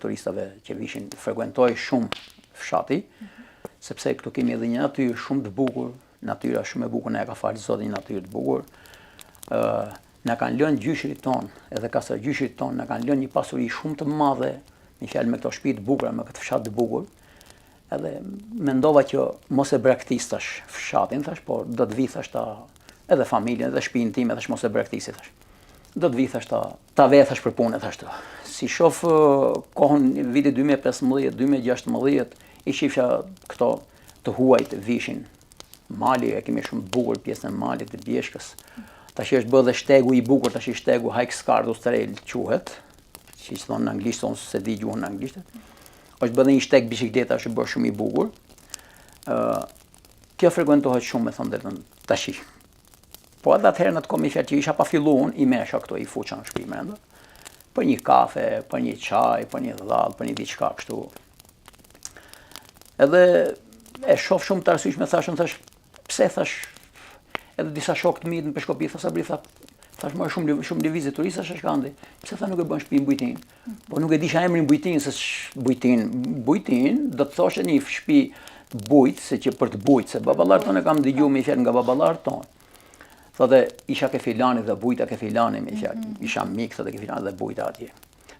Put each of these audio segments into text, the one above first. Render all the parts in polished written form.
turistave që vishin frekuentoj shumë fshati, sepse këtu kemi edhe një natyrë shumë të bukur, natyra shumë e bukur, na e ka falë Zoti një natyrë të bukur. Na kanë lënë gjyshrit tonë, edhe kastra gjyshrit tonë, na kanë lënë një pasuri shumë të madhe, një fjalë me këto shtëpi të bukura, me këtë fshat të bukur. Edhe mendova që mos e braktistash fshatin, thash, por do të vi thash edhe familjen, edhe shtëpinë time, thash mos e braktisi thash. Do të vi thash ta vethash për punë thash të. Si shoh kohën vitit 2015, 2016, i shifsha këto të huajt vishin. Mali e kemi shumë bukur, pjesën e malit të Bjeshkës. Tash është bërë dhe shtegu i bukur, tash shtegu Hike Scardus Trail quhet, që i thonë në anglisht, unë se di gjuhën në anglisht. Është bërë dhe një shteg biçikleta, është bërë shumë i bukur. Kjo frekuentohet shumë, me thonë drejtën, tash. Po edhe atëherë në të komi fjalë që isha pa filluar, i mesha këto, i fuqa në shtëpi brenda. Për një kafe, për një çaj, për një dhall, për një diçka kështu. Edhe e shoh shumë të arsyeshme, thash, pse thash, edhe disa shokë të mi në Peshkopi, thash më shumë lëvizje turista shkandi. Pse tha nuk e bën shtëpi Bujtin? Po nuk e disha emrin Bujtin, se Bujtin do të thoshe një shtëpi bujt, se që për të bujt, se baballar tonë kam dëgjuar me fjalë nga baballar tonë. Thotë isha ke filani dhe bujta ke filani me fjalë. Isha mik thotë ke filani dhe bujta atje.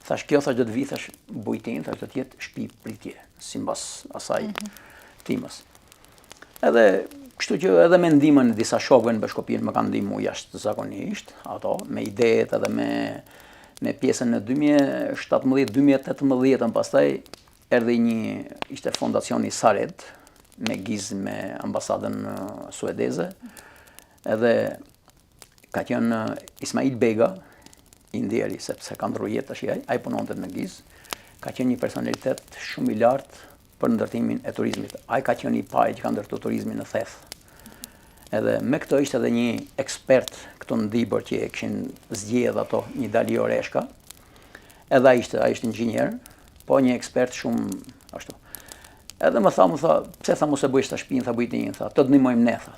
Thash kjo thash do të vi thash Bujtin, thash do të jetë shtëpi pritje, sipas asaj timës. Edhe kështu që edhe me ndihmën e disa shokëve në Bashkopi më kanë ndihmuar jashtëzakonisht, ato me idetë edhe me pjesën në 2017-2018, pastaj erdhi ishte fondacioni Sared me gizë me ambasadën suedeze. Edhe ka qenë Ismail Bega, i ndjeri, sepse ka ndërruar jetë tash ai punonte në gizë. Ka qenë një personalitet shumë i lartë për ndërtimin e turizmit. Ai ka qenë i pari që ka ndërtuar turizmin në Theth. Edhe me këtë ishte edhe një ekspert këtu në Dibër që e kishin zgjedhur ato, një Dali Oreshka. Edhe ai ishte inxhinier, po një ekspert shumë ashtu. Edhe më tha, pse tha mos e bësh ta shtëpinë, tha Bujtin, tha, të ndihmojmë ne, tha.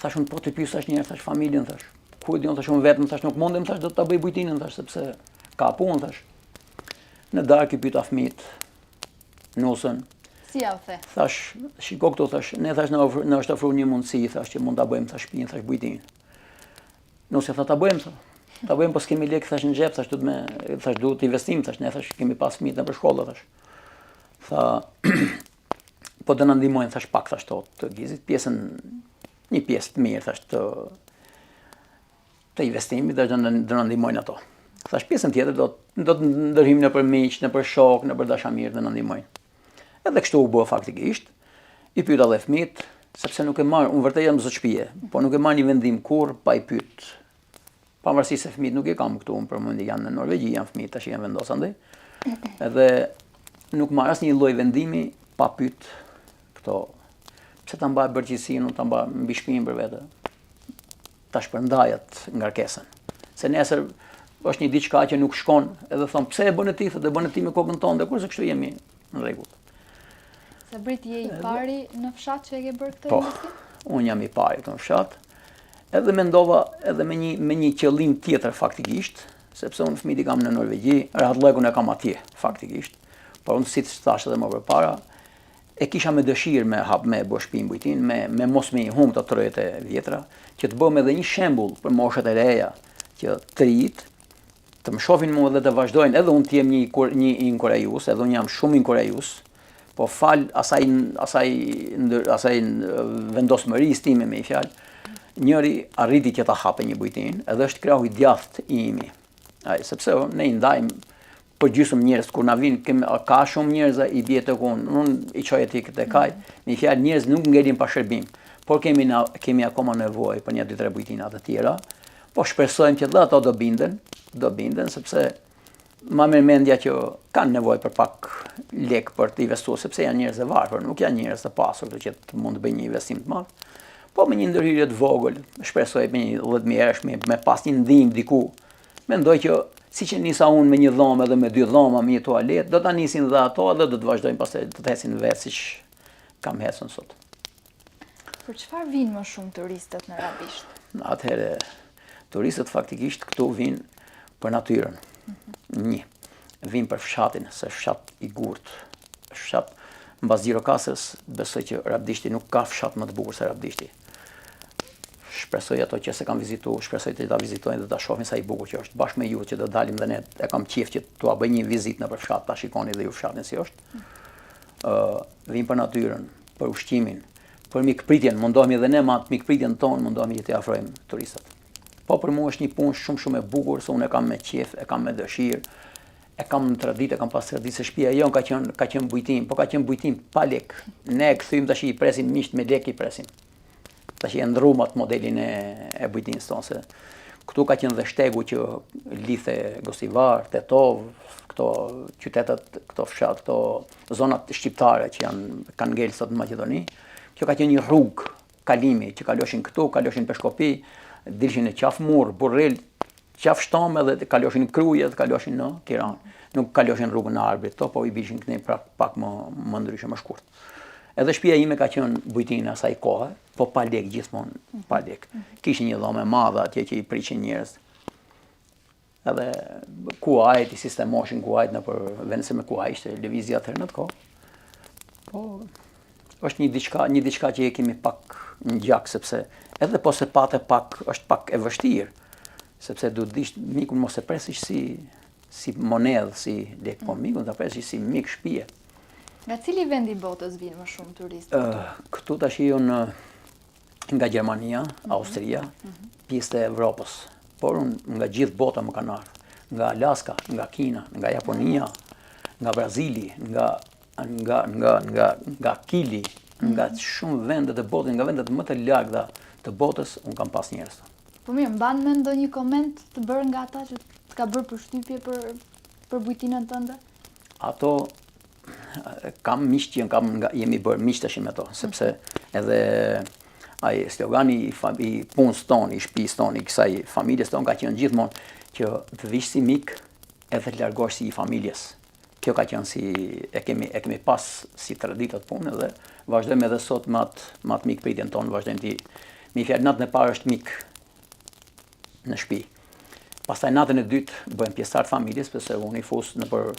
Thash unë po të pyes tash një herë, thash familjen, thash. Ku e diun, thash unë vetëm, thash nuk mundem, thash do ta bëj Bujtinin, thash, sepse ka punë, thash. Në darkë i pyeta fëmijët, nusën. Si ja u the? Thash, shiko këtu, thash, ne thash na është ofruar një mundësi, thash që mund ta bëjmë thash shtëpinë, thash Bujtin. Nusë tha ta bëjmë, tha. Ta bëjmë, po s'kemi lekë, thash në xhep, thash duhet investim, thash ne thash kemi pas fëmijë në shkollë, thash. Tha, po do na ndihmojnë, thash pak, thash të gizit, një pjesë të mirë, thash të investimit, do na ndihmojnë ato. Thash pjesën tjetër do të ndërhim në për miq, në për shok, në për dashamirë, do na ndihmojnë. Edhe kështu u bë faktikisht. I pyeta edhe fëmijët, sepse nuk e marr, unë vërtet jam zot shtëpie, po nuk e marr një vendim kurr pa i pyet. Pavarësisht se fëmijët nuk e kam këtu, unë për momentin janë në Norvegji, janë fëmijët tash janë vendosur andaj. Edhe nuk marr asnjë lloj vendimi pa pyet këto. Pse ta mbaj bërgjithësinë, unë ta mbaj mbi shtëpinë për vete. Ta shpërndajat ngarkesën. Se nesër është një diçka që nuk shkon, edhe thon pse e bën ti, thotë e bën ti me kokën tonë, kurse kështu jemi në rregull. Se Brit je i pari në fshat që e ke bërë këtë? Po, unë jam i pari këtu në fshat. Edhe mendova edhe me një qëllim tjetër faktikisht, sepse unë fëmijët i kam në Norvegji, rahatllëkun e kam atje faktikisht. Por unë siç thash edhe më përpara, e kisha me dëshirë me hap me bësh shtëpinë Bujtin, me mos me i humb të trojet e vjetra, që të bëhem edhe një shembull për moshat e reja që të rit, të më shohin mua dhe të vazhdojnë, edhe unë të jem një inkurajues, edhe unë jam shumë inkurajues, po fal asaj vendosmërisë time me fjalë, njëri arriti që ta hape një Bujtin, edhe është krahu i djathtë i imi. Sepse ne i ndajmë për gjysmë njerëz, kur na vinë ka shumë njerëz i bie tek unë i çoj aty këtë kaj, me fjalë njerëz nuk ngelin pa shërbim, por kemi akoma nevojë për një 2-3 Bujtina të tjera, po shpresojmë që dhe ato do binden, sepse ma merr mendja që kanë nevojë për pak lek për të investuar, sepse janë njerëz të varfër, nuk janë njerëz të pasur që të mund të bëjnë një investim të madh. Po me një ndërhyrje të vogël, shpresoj me një 10.000 euro, me pas një ndihmë diku. Mendoj që siç e nisa unë me një dhomë edhe me 2 dhoma, me një tualet, do ta nisin dhe ato dhe do të vazhdojnë pastaj të ecin vetë siç kam ecën sot. Për çfarë vinë më shumë turistët në Rabisht? Atëherë turistët faktikisht këtu vinë për natyrën. Një. vinë për fshatin, se fshat i gurt. Fshat, mbas Gjirokastës, besoj që Rabdishti nuk ka fshat më të bukur se Rabdishti. Shpresoj ato që se kam vizitu, shpresoj të ta vizitojnë dhe ta shohin sa i bukur që është. Bashkë me ju që do dalim dhe ne e kam qef që t'ua bëj një vizit në për fshat, ta shikoni dhe ju fshatin si është. Vinë për natyrën, për ushqimin, për mikpritjen, mundohemi edhe ne ma mikpritjen tonë, mundohemi që t'i afrojmë turistat. Po për mua është një punë shumë e bukur, se unë e kam me qef, e kam me dëshirë, e kam në traditë, e kam pas traditë, se shtëpia jon ka qenë bujtim, po ka qenë bujtim pa lek. Ne kthym tash i presim miqt me lek i presim. Tash e ndrumat modelin e bujtimit tonë, se këtu ka qenë dhe shtegu që lidhe Gosivar, Tetov, këto qytetet, këto fshat, këto zonat shqiptare që kanë ngel sot në Maqedoni. Kjo ka qenë një rrugë kalimi që kaloshin këtu, kaloshin Peshkopi, dilshin në Qafmur, Burrel, Qafshtom edhe kaloshin Krujet, kaloshin në Tiranë. Nuk kaloshin rrugën e Arbrit, po i bishin këtej pak më ndryshe, më shkurt. Edhe shtëpia ime ka qenë bujtinë asaj kohe, po pa lek gjithmonë, pa lek. Kishin një dhomë e madhe atje që i priqin njerëz. Edhe kuajt, i sistemoshin kuajt nëpër vend se me kuaj ishte lëvizja atëherë në atë kohë. Po është një diçka që e kemi pak në gjak, sepse edhe po se pate pak, është pak e vështirë, sepse duhet dish mikun mos e presish si monedhë, si lek, po mikun ta presish si mik shtëpie. Nga cili vend i botës vinë më shumë turistë? Këtu tash janë nga Gjermania, Austria, pjesë e Evropës, por nga gjithë bota më kanë ardhur. Nga Alaska, nga Kina, nga Japonia, nga Brazili, nga Kili, nga shumë vende të botës, nga vendet më të largëta të botës, unë kam pas njerëz. Po mirë, mban me ndonjë koment të bërë nga ata që të ka bërë përshtypje për bujtinën tënde? Ato kam miq që jemi bërë miq tash me to, sepse edhe ai slogani i punës tonë, i shtëpisë tonë, i kësaj familjes tonë ka qenë gjithmonë që të vish si mik edhe të largohesh si i familjes. Kjo ka qenë e kemi pas si traditë të punë dhe vazhdojmë edhe sot me atë mikpritjen tonë, vazhdojmë mi fjalë natën e parë është mik në shtëpi. Pastaj natën e dytë bëjmë pjesëtar të familjes, pse unë i fus nëpër